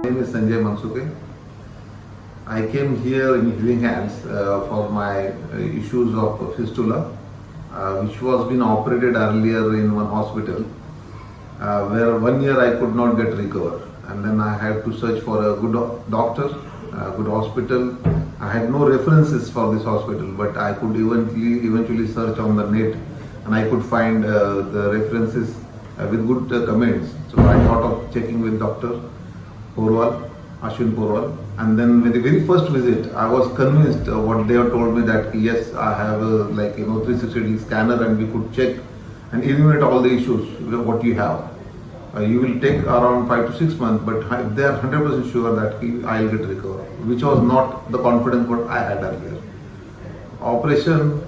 My name is Sanjay. I came here in Healing Hands for my issues of fistula, which was been operated earlier in one hospital, where 1 year I could not get recovered, and then I had to search for a good doctor, a good hospital. I had no references for this hospital, but I could eventually search on the net, and I could find the references with good comments. So I thought of checking with Dr. Ashwin Porwal, and then with the very first visit, I was convinced what they have told me that yes, I have a 360-degree scanner and we could check and eliminate all the issues what you have. You will take around 5 to 6 months, but they are 100% sure that I will get recovered, which was not the confidence what I had earlier. Operation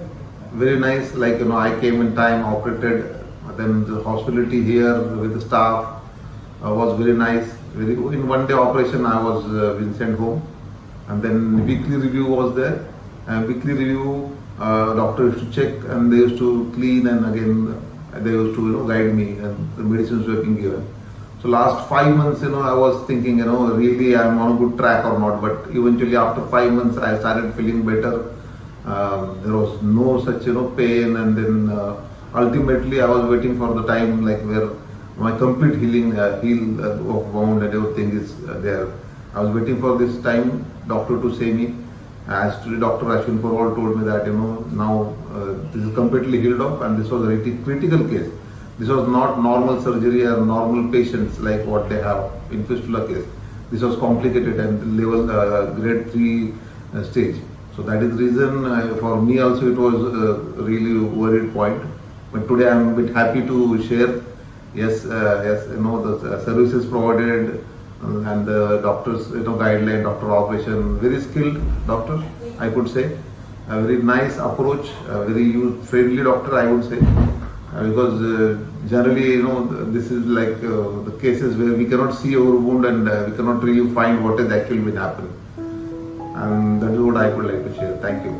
very nice, I came in time, operated. Then the hospitality here with the staff was very nice. In 1 day operation, I was been sent home, and then weekly review was there. And weekly review, doctor used to check, and they used to clean, and again they used to guide me, and the medicines were being given. So last 5 months, I was thinking, really I'm on a good track or not. But eventually after 5 months, I started feeling better. There was no such pain, and then ultimately I was waiting for the time where my complete heal of wound and everything is there. I was waiting for this time, doctor to say me. As today, Dr. Ashwin Porwal told me that now this is completely healed off, and this was a very critical case. This was not normal surgery or normal patients like what they have in fistula case. This was complicated and level grade 3 stage. So that is the reason for me also it was a really worried point. But today I am a bit happy to share. Yes, the services provided and the doctors, guideline, doctor operation, very skilled doctor, I could say. A very nice approach, a very youth-friendly doctor, I would say. Because generally, this is like the cases where we cannot see our wound and we cannot really find what has actually been happening. And that is what I would like to share. Thank you.